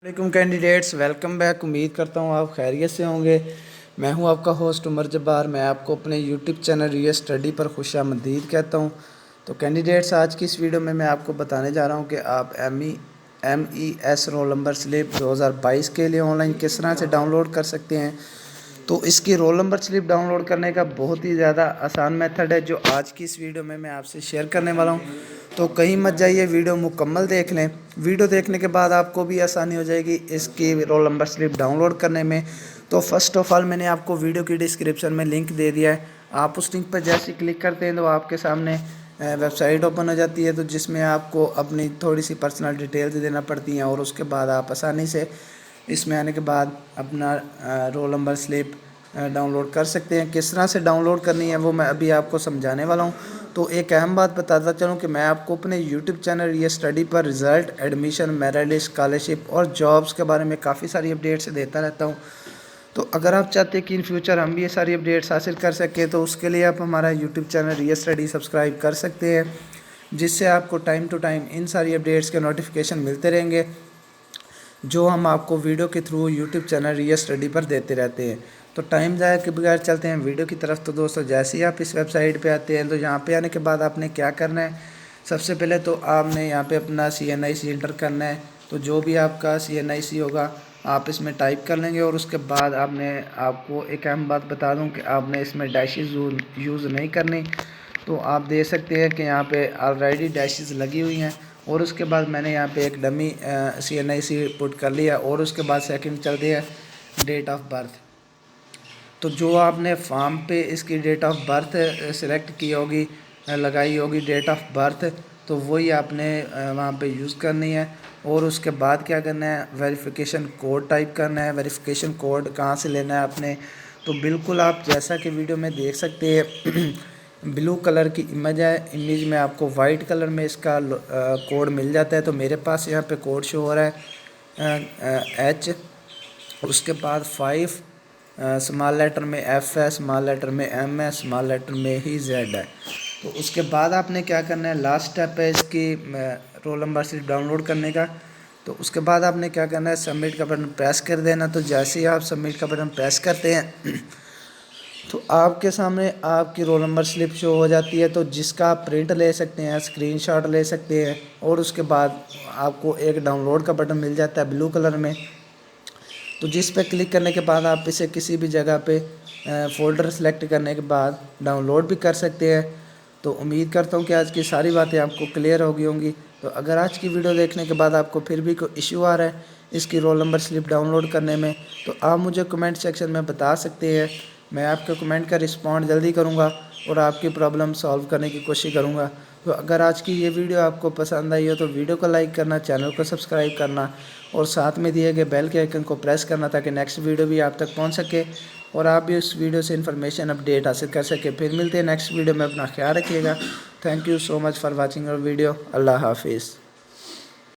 वालेकुम candidates, welcome back. उम्मीद करता हूँ आप खैरियत से होंगे। मैं हूँ आपका होस्ट उमर जब्बार। मैं आपको अपने यूट्यूब चैनल रियल स्टडी पर खुशामदीद कहता हूँ। तो कैंडिडेट्स, आज की इस वीडियो में मैं आपको बताने जा रहा हूँ कि आप MES रोल नंबर स्लिप 2022 के लिए ऑनलाइन किस तरह से डाउनलोड कर सकते हैं। तो इसकी रोल नंबर स्लिप डाउनलोड करने का बहुत ही ज़्यादा आसान मेथड है, जो आज की इस वीडियो में मैं आपसे शेयर करने वाला हूँ। तो कहीं मत जाइए, वीडियो मुकम्मल देख लें। वीडियो देखने के बाद आपको भी आसानी हो जाएगी इसकी रोल नंबर स्लिप डाउनलोड करने में। तो फर्स्ट ऑफ ऑल मैंने आपको वीडियो की डिस्क्रिप्शन में लिंक दे दिया है। आप उस लिंक पर जैसे क्लिक करते हैं तो आपके सामने वेबसाइट ओपन हो जाती है, तो जिसमें आपको अपनी थोड़ी सी पर्सनल डिटेल्स देना पड़ती हैं, और उसके बाद आप आसानी से इसमें आने के बाद अपना रोल नंबर स्लिप डाउनलोड कर सकते हैं। किस तरह से डाउनलोड करनी है वो मैं अभी आपको समझाने वाला हूँ। तो एक अहम बात बताता चलूँ कि मैं आपको अपने यूट्यूब चैनल ये स्टडी पर result, admission, merit list, scholarship और जॉब्स के बारे में काफ़ी सारी अपडेट्स देता रहता हूँ। तो अगर आप चाहते हैं कि इन फ्यूचर हम भी ये सारी अपडेट्स हासिल कर सकें, तो उसके लिए आप हमारा YouTube channel real study subscribe कर सकते हैं, जिससे आपको टाइम टू टाइम इन सारी अपडेट्स के नोटिफिकेशन मिलते रहेंगे, जो हम आपको वीडियो के through YouTube channel real study पर देते रहते हैं। तो टाइम ज़ाया के बगैर चलते हैं वीडियो की तरफ। तो दोस्तों, जैसे ही आप इस वेबसाइट पे आते हैं, तो यहाँ पे आने के बाद आपने क्या करना है, सबसे पहले तो आपने यहाँ पे अपना CNIC इंटर करना है। तो जो भी आपका CNIC होगा आप इसमें टाइप कर लेंगे, और उसके बाद आपको एक अहम बात बता दूँ कि आपने इसमें डैशेज़ यूज़ नहीं करनी। तो आप देख सकते हैं कि यहाँ पे ऑलरेडी डैशेज़ लगी हुई हैं, और उसके बाद मैंने यहाँ पे एक डमी CNIC पुट कर लिया, और उसके बाद सेकंड चलते हैं डेट ऑफ बर्थ। तो जो आपने फॉर्म पे इसकी डेट ऑफ बर्थ सिलेक्ट की होगी, लगाई होगी डेट ऑफ बर्थ, तो वही आपने वहाँ पे यूज़ करनी है। और उसके बाद क्या करना है, वेरिफिकेशन कोड टाइप करना है। वेरिफिकेशन कोड कहाँ से लेना है आपने, तो बिल्कुल आप जैसा कि वीडियो में देख सकते हैं ब्लू कलर की इमेज है। इमेज में आपको वाइट कलर में इसका कोड मिल जाता है। तो मेरे पास यहाँ पे कोड शो हो रहा है H, उसके बाद 5, स्मॉल लेटर में F है, स्मॉल लेटर में M है, स्मॉल लेटर में ही Z है। तो उसके बाद आपने क्या करना है, लास्ट स्टेप है इसकी रोल नंबर स्लिप डाउनलोड करने का। तो उसके बाद आपने क्या करना है, सबमिट का बटन प्रेस कर देना। तो जैसे ही आप सबमिट का बटन प्रेस करते हैं तो आपके सामने आपकी रोल नंबर स्लिप शो हो जाती है। तो जिसका आप प्रिंट ले सकते हैं, स्क्रीनशॉट ले सकते हैं, और उसके बाद आपको एक डाउनलोड का बटन मिल जाता है ब्लू कलर में। तो जिस पे क्लिक करने के बाद आप इसे किसी भी जगह पे फ़ोल्डर सेलेक्ट करने के बाद डाउनलोड भी कर सकते हैं। तो उम्मीद करता हूँ कि आज की सारी बातें आपको क्लियर हो गई होंगी। तो अगर आज की वीडियो देखने के बाद आपको फिर भी कोई इशू आ रहा है इसकी रोल नंबर स्लिप डाउनलोड करने में, तो आप मुझे कमेंट सेक्शन में बता सकते हैं। मैं आपके कमेंट का रिस्पॉन्ड जल्दी करूँगा और आपकी प्रॉब्लम सॉल्व करने की कोशिश करूँगा। तो अगर आज की ये वीडियो आपको पसंद आई हो तो वीडियो को लाइक करना, चैनल को सब्सक्राइब करना, और साथ में दिए गए बेल के आइकन को प्रेस करना, ताकि नेक्स्ट वीडियो भी आप तक पहुंच सके और आप भी उस वीडियो से इन्फॉर्मेशन अपडेट हासिल कर सके। फिर मिलते हैं नेक्स्ट वीडियो में। अपना ख्याल रखिएगा। Thank you so much for watching our video. अल्लाह हाफिज़।